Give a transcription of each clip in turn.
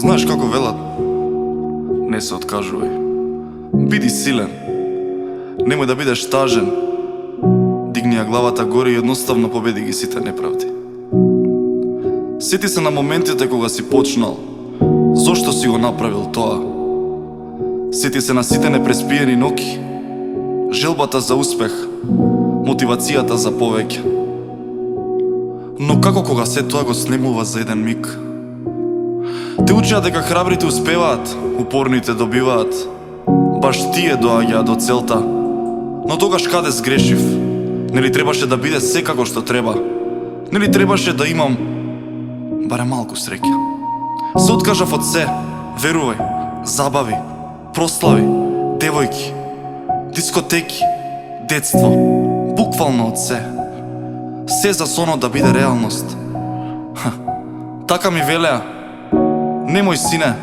Знаеш како велат? Не се откажувај. Биди силен. Немој да бидеш тажен. Дигни ја главата горе и едноставно победи ги сите неправди. Сети се на моментите кога си почнал. Зошто си го направил тоа? Сети се на сите непреспиени ноќи. Желбата за успех. Мотивацијата за повеќе. Но како кога се тоа го снемува за еден миг? Те учеа дека храбрите успеваат, упорните добиваат. Баш тие доаѓаат до целта. Но тогаш каде сгрешив? Нели требаше да биде се како што треба? Нели требаше да имам барем малку среќа? Се откажав од се, верувај, забави, прослави, девојки, дискотеки, детство, буквално од се. Се за сонот да биде реалност. Така ми велеа. Немој, сине,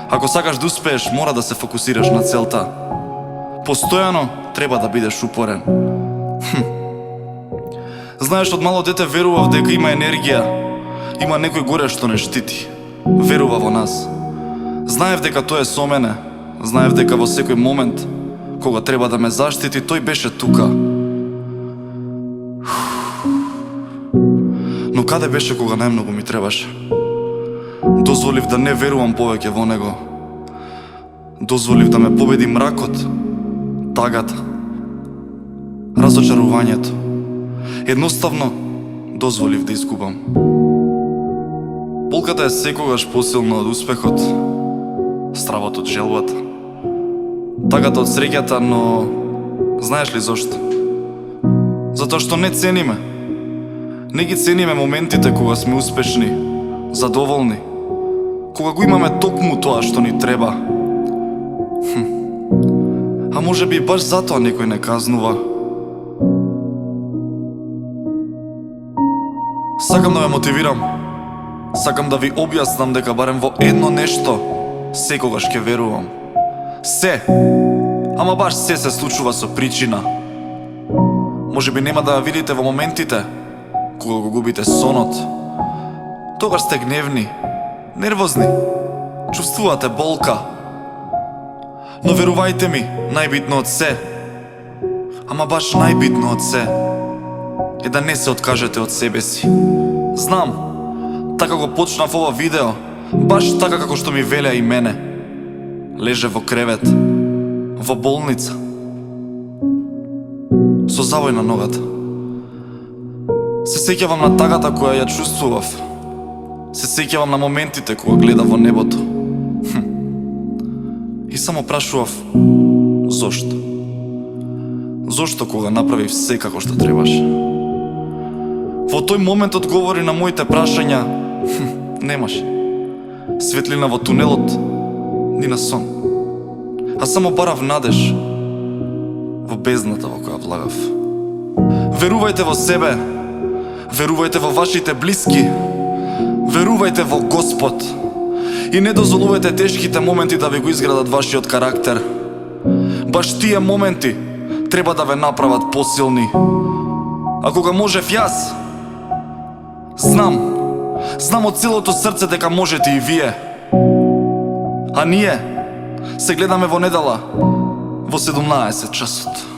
ако сакаш да успееш, мора да се фокусираш на целта. Постојано треба да бидеш упорен. Знаеш, од мало дете верував дека има енергија. Има некој горе што не штити. Верува во нас. Знаев дека тој е со мене. Знаев дека во секој момент, кога треба да ме заштити, тој беше тука. Но каде беше кога најмногу ми требаше? Дозволив да не верувам повеќе во него. Дозволив да ме победи мракот, тагата, разочарувањето. Едноставно дозволив да изгубам. Болката е секогаш посилна од успехот, стравот од желбата, тагата од среќата, но знаеш ли зошто? Затоа што не цениме. Не ги цениме моментите кога сме успешни, задоволни, кога го имаме токму тоа што ни треба. А може би баш затоа некој не казнува. Сакам да ме мотивирам. Сакам да ви објаснам дека барем во едно нешто секогаш ќе верувам. Се, ама баш се случува со причина. Може би нема да ја видите во моментите кога го губите сонот. Тогаш сте гневни, нервозни, чувствувате болка. Но верувајте ми, најбитно од се, ама баш најбитно од се, е да не се откажете од себе си. Знам, така го почнав ова видео, баш така како што ми велеа и мене. Леже во кревет, во болница, со завој на ногата. Се сеќавам на тагата која ја чувствував. Се сеќавам на моментите кога гледав во небото. И само прашував, зошто? Зошто кога направив се како што требаше? Во тој момент одговори на моите прашања немаше. Светлина во тунелот, ни на сон. А само барав надеж во бездната во која влагав. Верувајте во себе, верувајте во вашите блиски, верувајте во Господ и не дозволувајте тешките моменти да ви го изградат вашиот карактер. Баш тие моменти треба да ве направат посилни. А кога можев јас, знам од целото срце дека можете и вие. А ние се гледаме во недела во 17 часот.